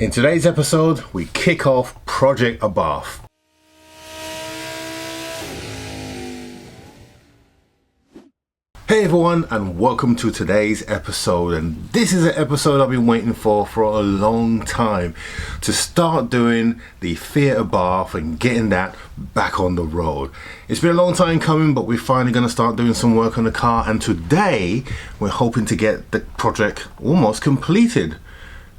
In today's episode, we kick off Project Abarth. Hey everyone, and welcome to today's episode. And this is an episode I've been waiting for a long time, to start doing the Fiat Abarth and getting that back on the road. It's been a long time coming, but we're finally going to start doing some work on the car, and today we're hoping to get the project almost completed.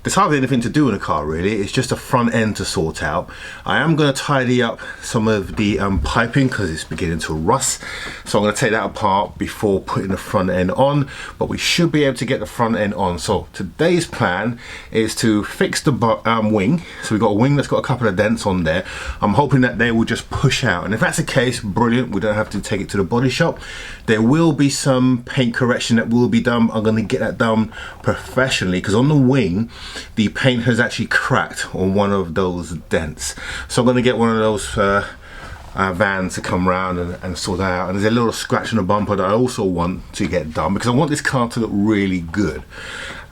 There's hardly anything to do in the car really, it's just a front end to sort out. I am going to tidy up some of the piping because it's beginning to rust, so I'm going to take that apart before putting the front end on, but we should be able to get the front end on. So today's plan is to fix the wing. So we've got a wing that's got a couple of dents on there. I'm hoping that they will just push out, and if that's the case, brilliant, we don't have to take it to the body shop. There will be some paint correction that will be done. I'm going to get that done professionally because on the wing the paint has actually cracked on one of those dents, so I'm going to get one of those vans to come around and sort that out. And there's a little scratch on the bumper that I also want to get done because I want this car to look really good.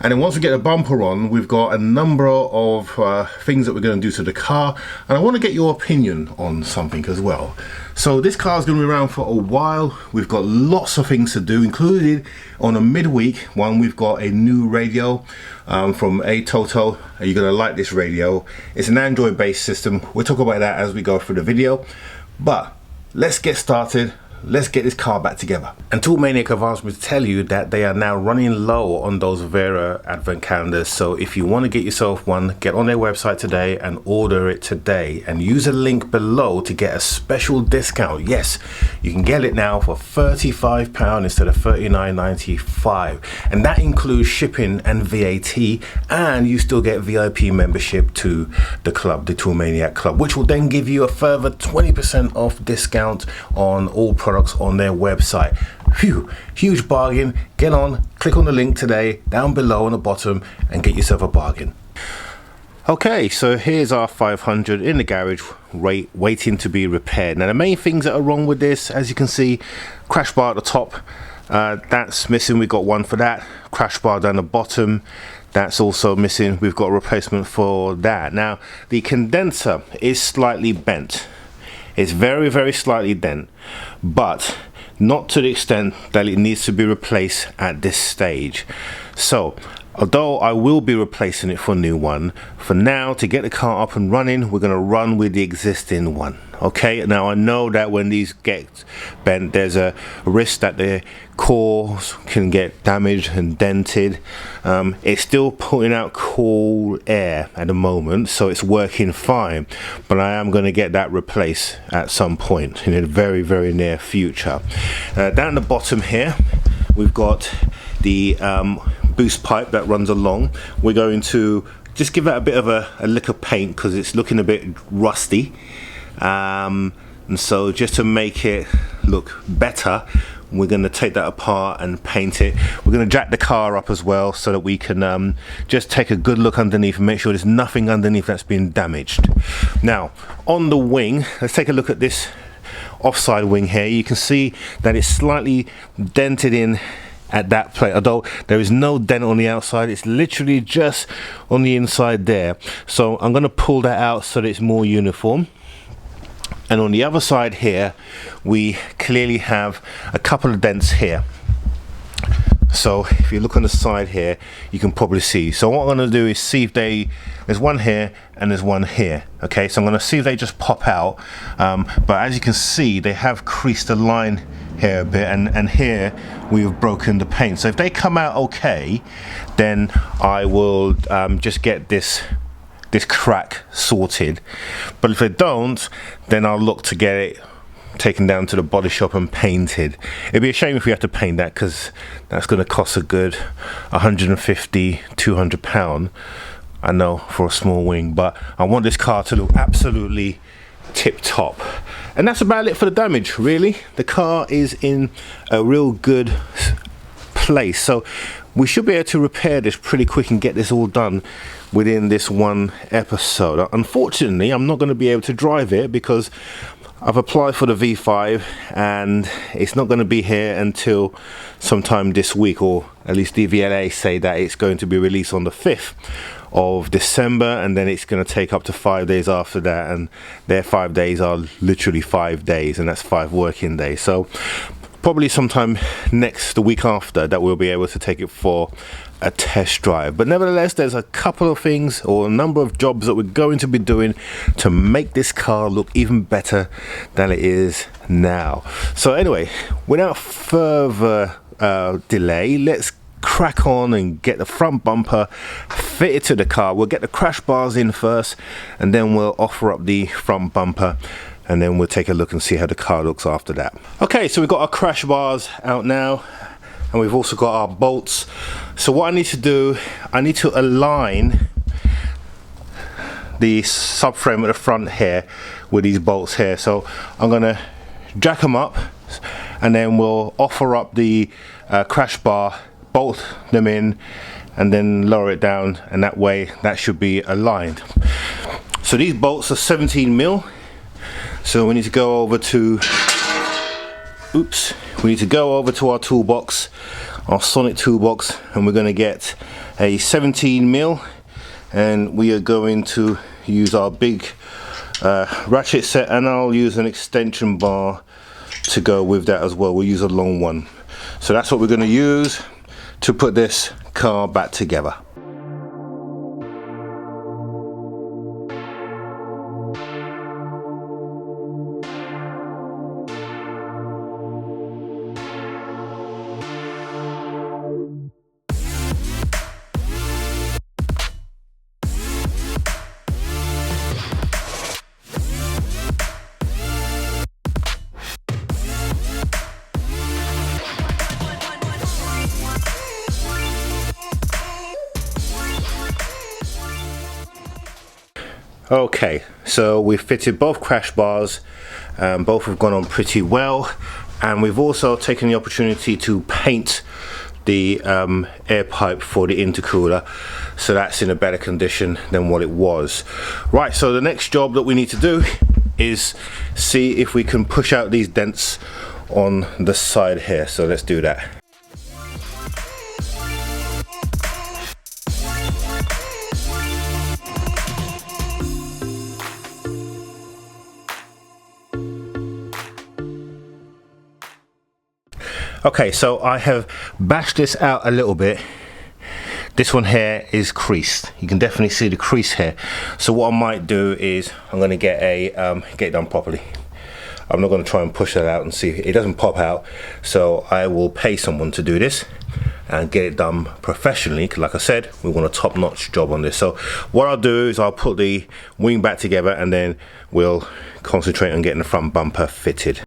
And then once we get the bumper on, we've got a number of things that we're going to do to the car, and I want to get your opinion on something as well. So this car is going to be around for a while. We've got lots of things to do, including on a midweek one, we've got a new radio from Toto. You're going to like this radio. It's an Android based system. We'll talk about that as we go through the video, but let's get started. Let's get this car back together. And Toolmaniac have asked me to tell you that they are now running low on those Vera advent calendars. So if you want to get yourself one, get on their website today and order it today, and use a link below to get a special discount. Yes, you can get it now for £35 instead of $39.95, and that includes shipping and VAT, and you still get VIP membership to the club, the Toolmaniac Club, which will then give you a further 20% off discount on all products on their website. Phew, huge bargain. Get on, click on the link today down below on the bottom and get yourself a bargain. Okay, so here's our 500 in the garage waiting to be repaired. Now the main things that are wrong with this, as you can see, crash bar at the top, that's missing. We got one for that. Crash bar down the bottom, that's also missing. We've got a replacement for that. Now the condenser is slightly bent. It's very slightly bent, but not to the extent that it needs to be replaced at this stage. So although I will be replacing it for a new one, for now, to get the car up and running, we're going to run with the existing one. Okay, now I know that when these get bent, there's a risk that the cores can get damaged and dented. It's still putting out cool air at the moment, so it's working fine, but I am going to get that replaced at some point in a very near future. Down the bottom here, we've got the boost pipe that runs along. We're going to just give that a bit of a lick of paint because it's looking a bit rusty, and so just to make it look better, we're going to take that apart and paint it. We're going to jack the car up as well so that we can just take a good look underneath and make sure there's nothing underneath that's been damaged. Now on the wing, let's take a look at this offside wing here. You can see that it's slightly dented in at that plate, although there is no dent on the outside. It's literally just on the inside there. So I'm going to pull that out so that it's more uniform. And on the other side here, we clearly have a couple of dents here. So if you look on the side here, you can probably see. So what I'm going to do is see if there's one here and there's one here. Okay, so I'm going to see if they just pop out. But as you can see, they have creased the line here a bit, and here we've broken the paint. So if they come out okay, then I will just get this crack sorted. But if they don't, then I'll look to get it taken down to the body shop and painted. It'd be a shame if we have to paint that because that's going to cost a good £150–200, I know, for a small wing, but I want this car to look absolutely tip top. And that's about it for the damage really. The car is in a real good place, so we should be able to repair this pretty quick and get this all done within this one episode. Unfortunately, I'm not going to be able to drive it because I've applied for the V5 and it's not going to be here until sometime this week, or at least DVLA say that it's going to be released on the 5th of December, and then it's going to take up to 5 days after that, and their 5 days are literally 5 days, and that's 5 working days. So probably sometime the week after that we'll be able to take it for a test drive. But nevertheless, there's a couple of things or a number of jobs that we're going to be doing to make this car look even better than it is now. So anyway, without further delay, let's crack on and get the front bumper fitted to the car. We'll get the crash bars in first, and then we'll offer up the front bumper, and then we'll take a look and see how the car looks after that. Okay, so we've got our crash bars out now, and we've also got our bolts. So what I need to do, I need to align the subframe at the front here with these bolts here. So I'm gonna jack them up, and then we'll offer up the crash bar, bolt them in, and then lower it down, and that way that should be aligned. So these bolts are 17mm. So we need to go over to our toolbox, our Sonic toolbox, and we're going to get a 17mm, and we are going to use our big ratchet set, and I'll use an extension bar to go with that as well. We'll use a long one. So that's what we're going to use to put this car back together. Okay, so we've fitted both crash bars, both have gone on pretty well, and we've also taken the opportunity to paint the air pipe for the intercooler, so that's in a better condition than what it was. Right, so the next job that we need to do is see if we can push out these dents on the side here, so let's do that. Okay, so I have bashed this out a little bit. This one here is creased. You can definitely see the crease here. So what I might do is I'm going to get it done properly. I'm not going to try and push that out and see if it doesn't pop out. So I will pay someone to do this and get it done professionally, because like I said, we want a top-notch job on this. So what I'll do is I'll put the wing back together, and then we'll concentrate on getting the front bumper fitted.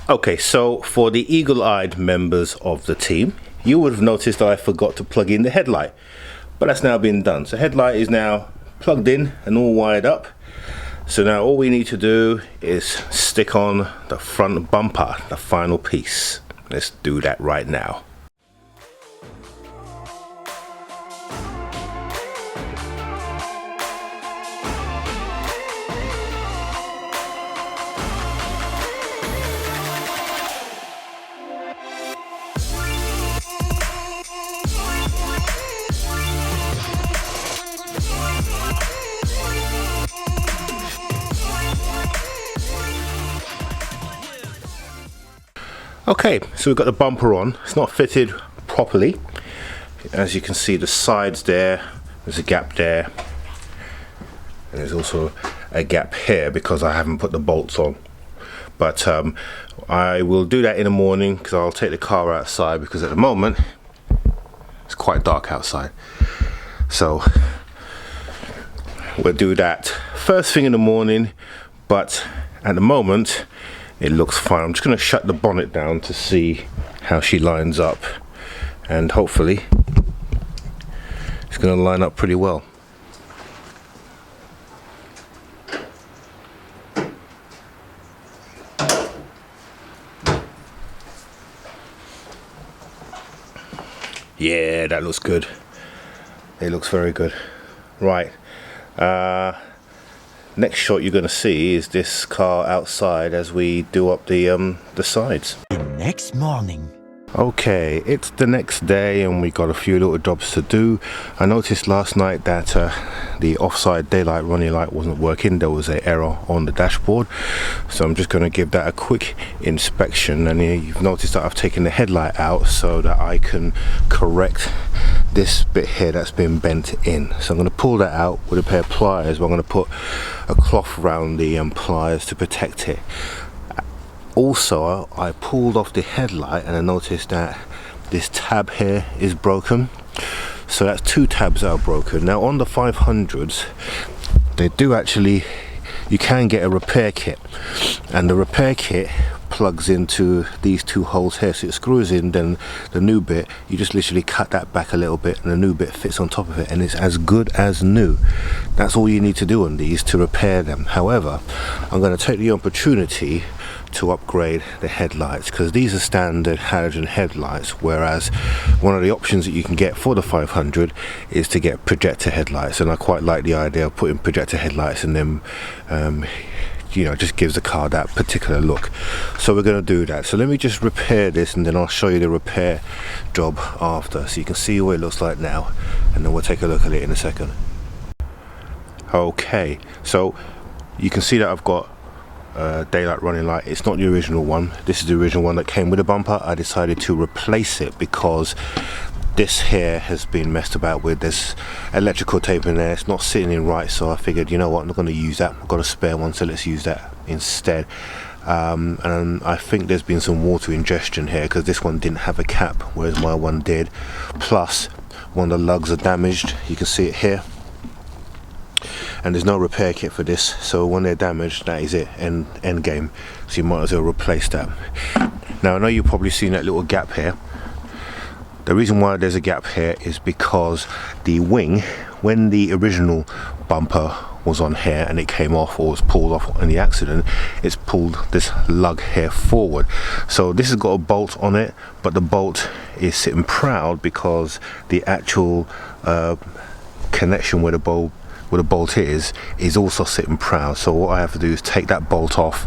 Okay, so for the eagle-eyed members of the team, you would have noticed that I forgot to plug in the headlight, but that's now been done. So headlight is now plugged in and all wired up. So now all we need to do is stick on the front bumper, the final piece. Let's do that right now. Okay, so we've got the bumper on. It's not fitted properly. As you can see, the sides there, there's a gap there, and there's also a gap here because I haven't put the bolts on. But I will do that in the morning, because I'll take the car outside, because at the moment it's quite dark outside. So we'll do that first thing in the morning, but at the moment it looks fine. I'm just going to shut the bonnet down to see how she lines up, and hopefully it's going to line up pretty well. Yeah, that looks good. It looks very good. Right, next shot you're going to see is this car outside as we do up the sides. The next morning. Okay, it's the next day and we got a few little jobs to do. I noticed last night that the offside daylight running light wasn't working. There was an error on the dashboard, so I'm just going to give that a quick inspection. And you've noticed that I've taken the headlight out so that I can correct this bit here that's been bent in. So I'm going to pull that out with a pair of pliers, but I'm going to put a cloth around the pliers to protect it. Also, I pulled off the headlight and I noticed that this tab here is broken. So that's 2 tabs that are broken. Now on the 500s, they do actually, you can get a repair kit, and the repair kit plugs into these 2 holes here, so it screws in. Then the new bit, you just literally cut that back a little bit and the new bit fits on top of it, and it's as good as new. That's all you need to do on these to repair them. However, I'm going to take the opportunity to upgrade the headlights, because these are standard halogen headlights, whereas one of the options that you can get for the 500 is to get projector headlights, and I quite like the idea of putting projector headlights in them. You know, just gives the car that particular look. So we're going to do that. So let me just repair this and then I'll show you the repair job after, so you can see what it looks like now, and then we'll take a look at it in a second. Okay, so you can see that I've got daylight running light. It's not the original one. This is the original one that came with the bumper. I decided to replace it because this here has been messed about with. There's electrical tape in there, it's not sitting in right, so I figured, you know what, I'm not going to use that. I've got a spare one, so let's use that instead. And I think there's been some water ingestion here, because this one didn't have a cap, whereas my one did. Plus, one of the lugs are damaged. You can see it here. And there's no repair kit for this, so when they're damaged, that is it, end game. So you might as well replace that. Now I know you've probably seen that little gap here. The reason why there's a gap here is because the wing, when the original bumper was on here and it came off or was pulled off in the accident, it's pulled this lug here forward. So this has got a bolt on it, but the bolt is sitting proud because the actual connection where the bolt is also sitting proud. So what I have to do is take that bolt off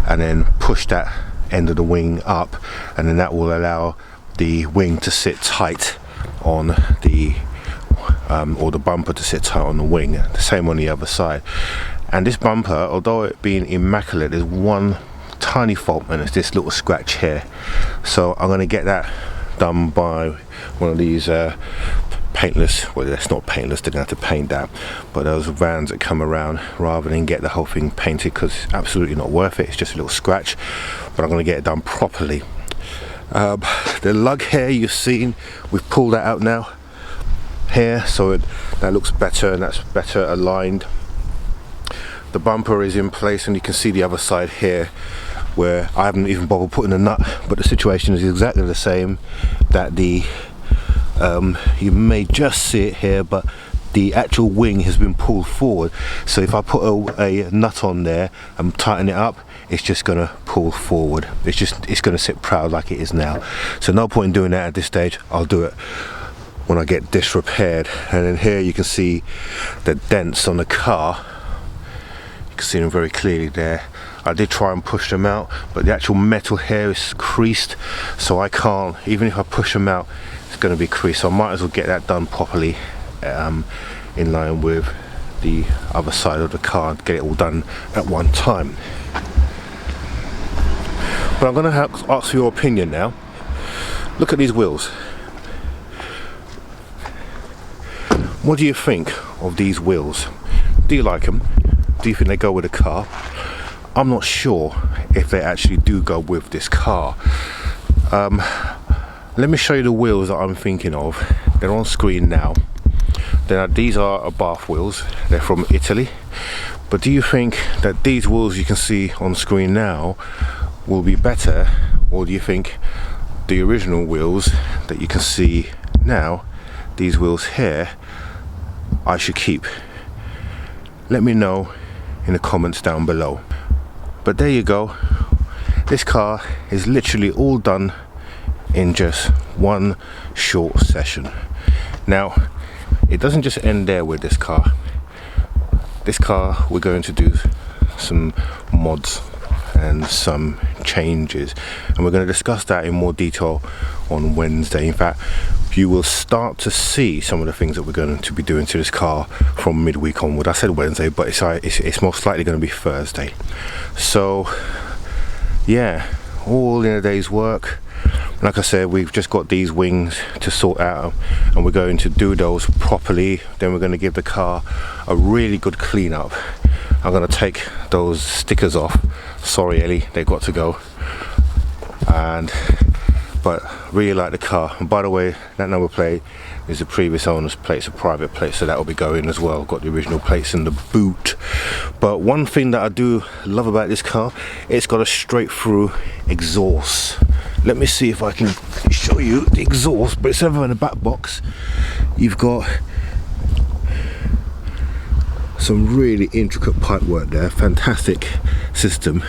and then push that end of the wing up, and then that will allow the wing to sit tight on the or the bumper to sit tight on the wing. The same on the other side. And this bumper, although it being immaculate, there's one tiny fault, and it's this little scratch here. So I'm going to get that done by one of these paintless, well, that's not paintless, they're going to have to paint that, but those vans that come around, rather than get the whole thing painted, because it's absolutely not worth it. It's just a little scratch, but I'm going to get it done properly. The lug here you've seen, we've pulled that out now here, so that looks better and that's better aligned. The bumper is in place, and you can see the other side here where I haven't even bothered putting a nut, but the situation is exactly the same. That the you may just see it here, but the actual wing has been pulled forward, so if I put a nut on there and tighten it up, it's just going to pull forward. It's going to sit proud like it is now. So no point in doing that at this stage. I'll do it when I get this repaired. And then here you can see the dents on the car. You can see them very clearly there. I did try and push them out, but the actual metal here is creased, so I can't, even if I push them out, it's going to be creased. So I might as well get that done properly, in line with the other side of the car, and get it all done at one time. But I'm going to ask for your opinion now. Look at these wheels. What do you think of these wheels? Do you like them? Do you think they go with the car? I'm not sure if they actually do go with this car. Let me show you the wheels that I'm thinking of. They're on screen now. These are Abarth wheels. They're from Italy. But do you think that these wheels you can see on screen now will be better, or do you think the original wheels that you can see now, these wheels here, I should keep? Let me know in the comments down below. But there you go. This car is literally all done in just one short session. Now, it doesn't just end there with this car. this car we're going to do some mods and some changes, and we're going to discuss that in more detail on Wednesday. In fact, you will start to see some of the things that we're going to be doing to this car from midweek onward. I said Wednesday, but it's most likely going to be Thursday. So yeah, all in a day's work. Like I said, we've just got these wings to sort out, and we're going to do those properly. Then we're going to give the car a really good clean up. I'm going to take those stickers off. Sorry Ellie, they've got to go. But really like the car. And by the way, that number plate is the previous owner's plate. It's a private plate, so that will be going as well. Got the original plates in the boot. But one thing that I do love about this car, it's got a straight through exhaust. Let me see if I can show you the exhaust, but instead of in the back box, you've got some really intricate pipe work there. Fantastic system.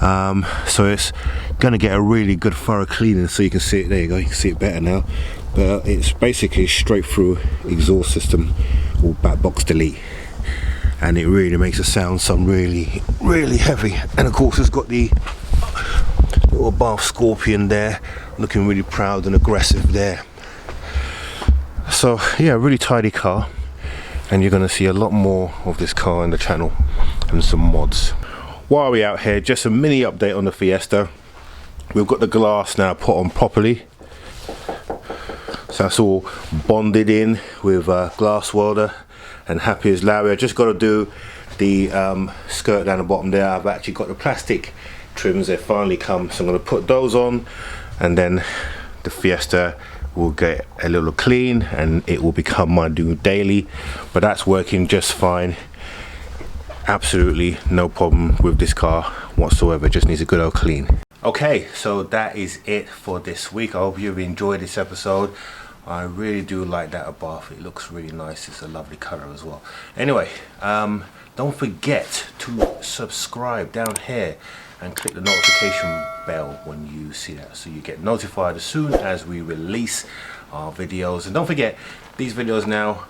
So it's going to get a really good thorough cleaning, so you can see it. There you go, you can see it better now. But it's basically straight through exhaust system, or back box delete, and it really makes it sound really heavy. And of course it's got the little Abarth Scorpion there, looking really proud and aggressive there. So yeah, really tidy car, and you're going to see a lot more of this car in the channel and some mods. While we're out here, just a mini update on the Fiesta. We've got the glass now put on properly, so that's all bonded in with glass welder, and happy as Larry. I just got to do the skirt down the bottom there. I've actually got the plastic trims, they finally come, so I'm going to put those on, and then the Fiesta will get a little clean and it will become my new daily. But that's working just fine. Absolutely no problem with this car whatsoever, just needs a good old clean. Okay, so that is it for this week. I hope you've enjoyed this episode. I really do like that Abarth. It looks really nice. It's a lovely color as well. Anyway, don't forget to subscribe down here and click the notification bell when you see that, so you get notified as soon as we release our videos. And don't forget, these videos now,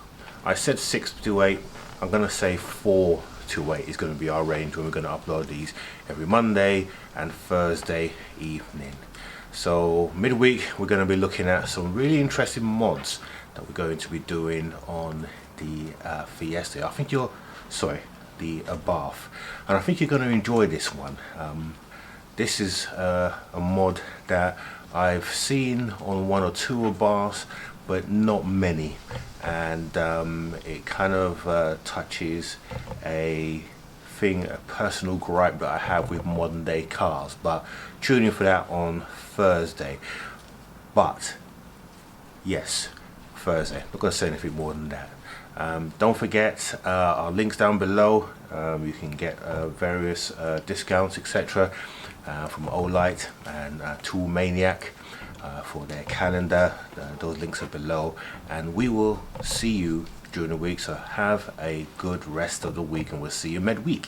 I said 6 to 8, I'm gonna say 4 to 8 is going to be our range when we're going to upload these every Monday and Thursday evening. So midweek we're going to be looking at some really interesting mods that we're going to be doing on the Fiesta. I think the Abarth, and I think you're going to enjoy this one. This is a mod that I've seen on 1 or 2 Abarths, but not many, and it kind of touches a personal gripe that I have with modern day cars, but tune in for that on Thursday. But yes, Thursday, I'm not going to say anything more than that. Don't forget our links down below. You can get various discounts, etc. From Olight and Tool Maniac for their calendar. Those links are below, and we will see you during the week. So have a good rest of the week, and we'll see you midweek.